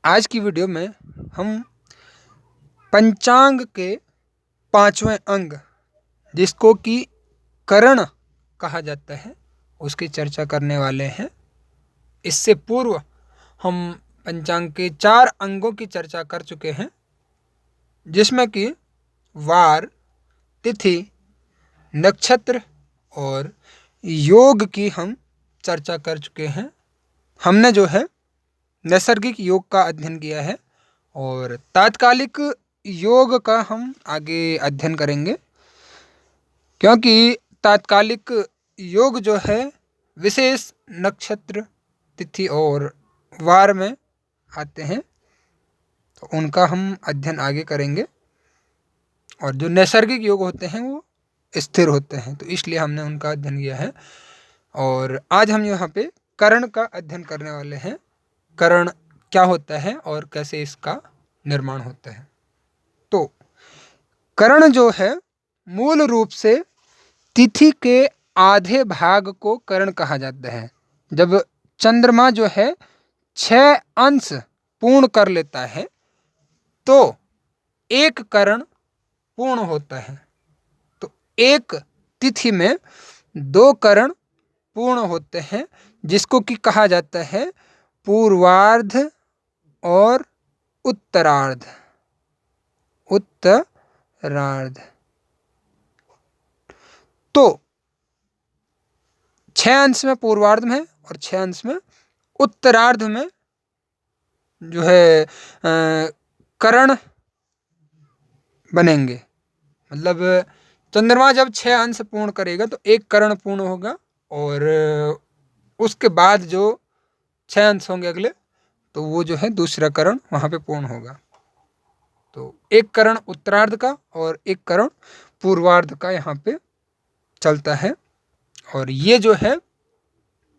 आज की वीडियो में हम पंचांग के पांचवें अंग जिसको कि करण कहा जाता है उसकी चर्चा करने वाले हैं। इससे पूर्व हम पंचांग के 4 अंगों की चर्चा कर चुके हैं, जिसमें कि वार, तिथि, नक्षत्र और योग की हम चर्चा कर चुके हैं। हमने जो है नैसर्गिक योग का अध्ययन किया है और तात्कालिक योग का हम आगे अध्ययन करेंगे, क्योंकि तात्कालिक योग जो है विशेष नक्षत्र, तिथि और वार में आते हैं, तो उनका हम अध्ययन आगे करेंगे। और जो नैसर्गिक योग होते हैं वो स्थिर होते हैं, तो इसलिए हमने उनका अध्ययन किया है। और आज हम यहाँ पे करण का अध्ययन करने वाले हैं। करण क्या होता है और कैसे इसका निर्माण होता है। तो करण जो है मूल रूप से तिथि के आधे भाग को करण कहा जाता है। जब चंद्रमा जो है 6 अंश पूर्ण कर लेता है तो एक करण पूर्ण होता है। तो एक तिथि में 2 करण पूर्ण होते हैं, जिसको कि कहा जाता है पूर्वार्ध और उत्तरार्ध। उत्तरार्ध तो 6 अंश में पूर्वार्ध में और 6 अंश में उत्तरार्ध में जो है करण बनेंगे। मतलब चंद्रमा जब 6 अंश पूर्ण करेगा तो एक करण पूर्ण होगा, और उसके बाद जो 6 अंश होंगे अगले, तो वो जो है दूसरा करण वहाँ पे पूर्ण होगा। तो एक करण उत्तरार्ध का और एक करण पूर्वार्ध का यहाँ पे चलता है। और ये जो है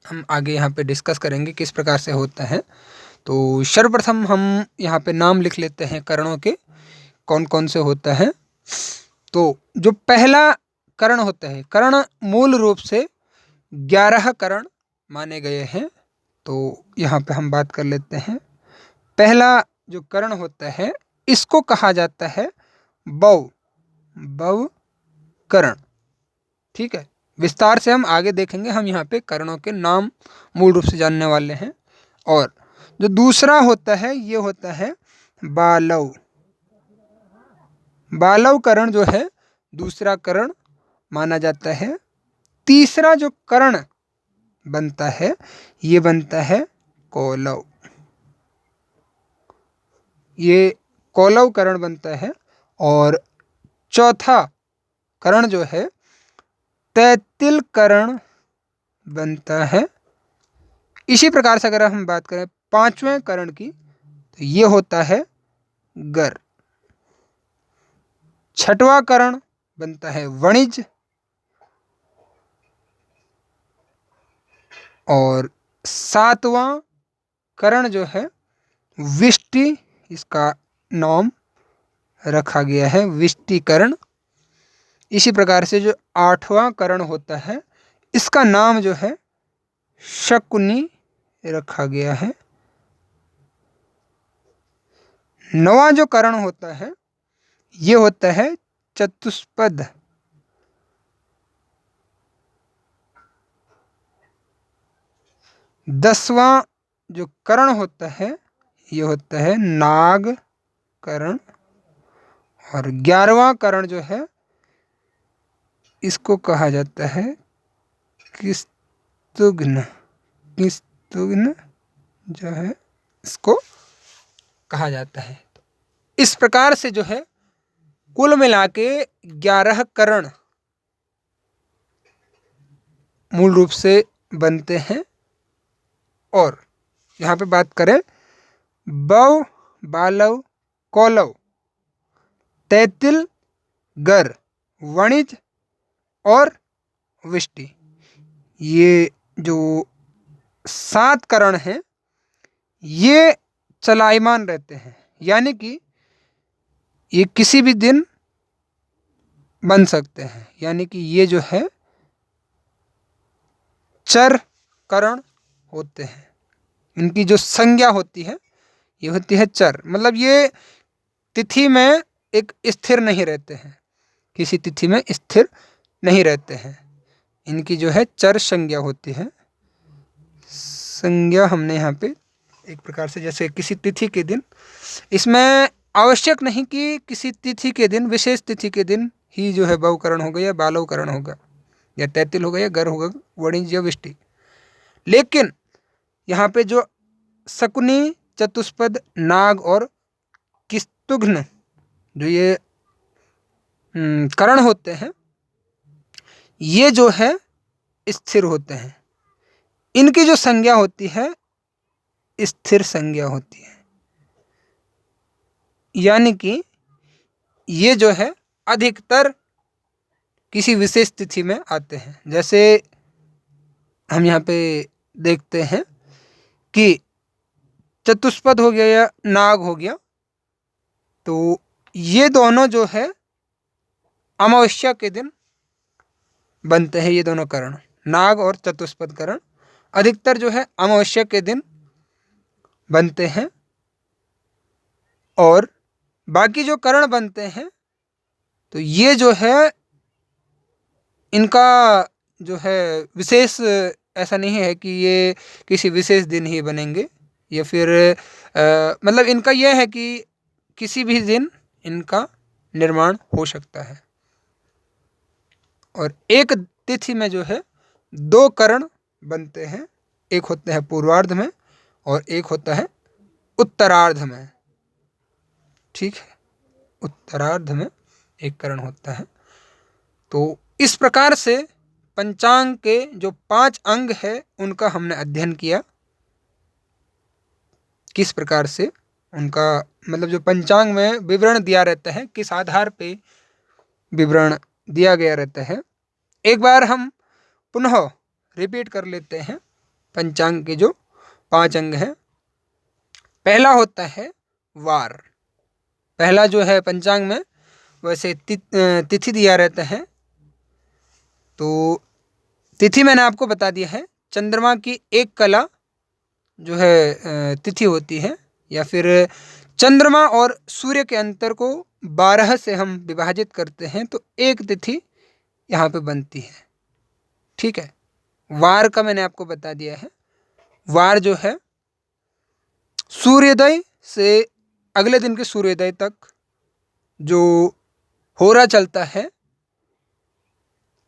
हम आगे यहाँ पे डिस्कस करेंगे किस प्रकार से होता है। तो सर्वप्रथम हम यहाँ पे नाम लिख लेते हैं करणों के, कौन कौन से होता है। तो जो पहला करण होता है, करण मूल रूप से 11 करण माने गए हैं। तो यहाँ पे हम बात कर लेते हैं। पहला जो करण होता है इसको कहा जाता है बौ करण। ठीक है, विस्तार से हम आगे देखेंगे। हम यहाँ पे करणों के नाम मूल रूप से जानने वाले हैं। और जो दूसरा होता है ये होता है बालव करण जो है दूसरा करण माना जाता है। तीसरा जो करण बनता है ये बनता है कौलव। ये कौलव करण बनता है। और चौथा करण जो है तैतिल करण बनता है। इसी प्रकार से अगर हम बात करें पांचवें करण की, तो ये होता है गर। छठवां करण बनता है वणिज। और सातवां करण जो है विष्टि, इसका नाम रखा गया है विष्टिकरण। इसी प्रकार से जो 8वां करण होता है इसका नाम जो है शकुनी रखा गया है। 9वां जो करण होता है ये होता है चतुष्पद। 10वां जो करण होता है ये होता है नाग करण। और 11वां करण जो है इसको कहा जाता है किस्तुघ्न जो है इसको कहा जाता है। इस प्रकार से जो है कुल मिला के 11 करण मूल रूप से बनते हैं। और यहाँ पे बात करें बौ, बालव, कौलव, तैतिल, गर, वणिज और विष्टि, ये जो 7 करण हैं ये चलायमान रहते हैं। यानी कि ये किसी भी दिन बन सकते हैं। यानी कि ये जो है चर करण होते हैं। इनकी जो संज्ञा होती है ये होती है चर, मतलब ये तिथि में एक स्थिर नहीं रहते हैं, किसी तिथि में स्थिर नहीं रहते हैं। इनकी जो है चर संज्ञा होती है। संज्ञा हमने यहाँ पे एक प्रकार से, जैसे किसी तिथि के दिन, इसमें आवश्यक नहीं कि किसी तिथि के दिन, विशेष तिथि के दिन ही जो है बहुकरण होगा या बालवकरण होगा या तैतिल होगा या गर होगा, वणिज या विष्टि। लेकिन यहाँ पे जो शकुनी, चतुष्पद, नाग और किस्तुघ्न जो ये करण होते हैं, ये जो है स्थिर होते हैं। इनकी जो संज्ञा होती है स्थिर संज्ञा होती है, यानी कि ये जो है अधिकतर किसी विशेष तिथि में आते हैं। जैसे हम यहाँ पे देखते हैं कि चतुष्पद हो गया या नाग हो गया, तो ये दोनों जो है अमावस्या के दिन बनते हैं। ये दोनों करण, नाग और चतुष्पद करण, अधिकतर जो है अमावस्या के दिन बनते हैं। और बाकी जो करण बनते हैं, तो ये जो है इनका जो है विशेष ऐसा नहीं है कि ये किसी विशेष दिन ही बनेंगे, या फिर मतलब इनका यह है कि किसी भी दिन इनका निर्माण हो सकता है। और एक तिथि में जो है दो करण बनते हैं, एक होता है पूर्वार्ध में और एक होता है उत्तरार्ध में। ठीक है, उत्तरार्ध में एक करण होता है। तो इस प्रकार से पंचांग के जो 5 अंग है उनका हमने अध्ययन किया। किस प्रकार से उनका, मतलब जो पंचांग में विवरण दिया रहता है, किस आधार पे विवरण दिया गया रहता है। एक बार हम पुनः रिपीट कर लेते हैं पंचांग के जो 5 अंग हैं। पहला होता है वार। पहला जो है पंचांग में वैसे तिथि दिया रहता है, तो तिथि मैंने आपको बता दिया है। चंद्रमा की एक कला जो है तिथि होती है, या फिर चंद्रमा और सूर्य के अंतर को 12 से हम विभाजित करते हैं तो एक तिथि यहाँ पे बनती है। ठीक है, वार का मैंने आपको बता दिया है। वार जो है सूर्योदय से अगले दिन के सूर्योदय तक जो होरा चलता है,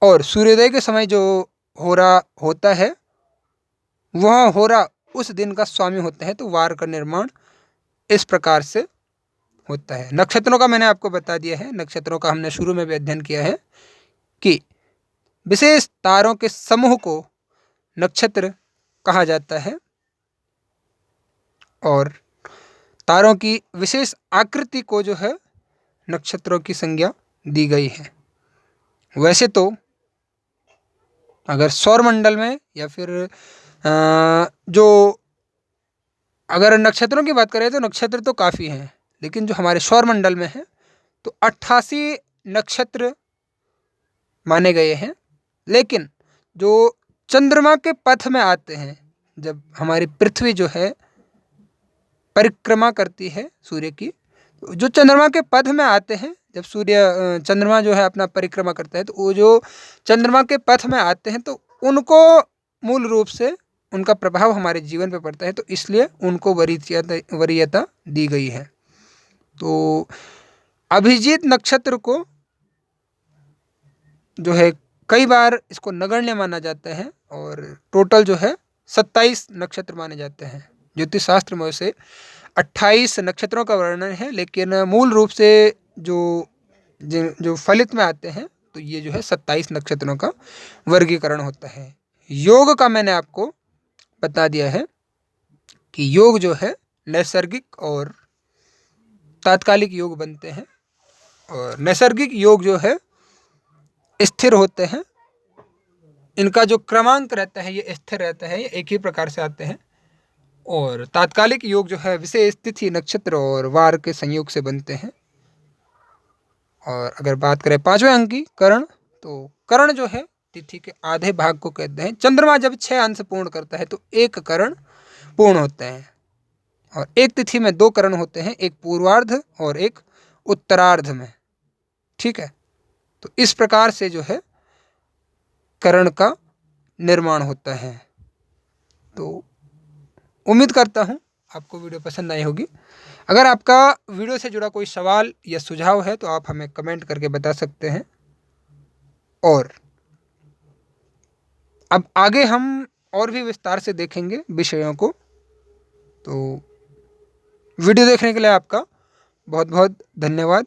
और सूर्योदय के समय जो होरा होता है वह होरा उस दिन का स्वामी होता है। तो वार का निर्माण इस प्रकार से होता है। नक्षत्रों का मैंने आपको बता दिया है। नक्षत्रों का हमने शुरू में भी अध्ययन किया है कि विशेष तारों के समूह को नक्षत्र कहा जाता है, और तारों की विशेष आकृति को जो है नक्षत्रों की संज्ञा दी गई है। वैसे तो अगर सौरमंडल में या फिर जो अगर नक्षत्रों की बात करें तो नक्षत्र तो काफ़ी हैं, लेकिन जो हमारे सौरमंडल में है तो 88 नक्षत्र माने गए हैं। लेकिन जो चंद्रमा के पथ में आते हैं, जब हमारी पृथ्वी जो है परिक्रमा करती है सूर्य की, तो जो चंद्रमा के पथ में आते हैं, जब चंद्रमा जो है अपना परिक्रमा करता है, तो वो जो चंद्रमा के पथ में आते हैं तो उनको मूल रूप से उनका प्रभाव हमारे जीवन पे पड़ता है, तो इसलिए उनको वरीयता दी गई है। तो अभिजीत नक्षत्र को जो है कई बार इसको नगण्य माना जाता है, और टोटल जो है 27 नक्षत्र माने जाते हैं। ज्योतिष शास्त्र में वैसे 28 नक्षत्रों का वर्णन है, लेकिन मूल रूप से जो फलित में आते हैं तो ये जो है 27 नक्षत्रों का वर्गीकरण होता है। योग का मैंने आपको बता दिया है कि योग जो है नैसर्गिक और तात्कालिक योग बनते हैं, और नैसर्गिक योग जो है स्थिर होते हैं। इनका जो क्रमांक रहता है ये स्थिर रहता है, ये एक ही प्रकार से आते हैं। और तात्कालिक योग जो है विशेष तिथि, नक्षत्र और वार के संयोग से बनते हैं। और अगर बात करें 5वें अंक की करण, तो करण जो है तिथि के आधे भाग को कहते हैं। चंद्रमा जब 6 अंश पूर्ण करता है तो एक करण पूर्ण होते हैं। और एक तिथि में 2 करण होते हैं, एक पूर्वार्ध और एक उत्तरार्ध में। ठीक है, तो इस प्रकार से जो है करण का निर्माण होता है। तो उम्मीद करता हूँ आपको वीडियो पसंद आई होगी। अगर आपका वीडियो से जुड़ा कोई सवाल या सुझाव है तो आप हमें कमेंट करके बता सकते हैं। और अब आगे हम और भी विस्तार से देखेंगे विषयों को। तो वीडियो देखने के लिए आपका बहुत बहुत धन्यवाद।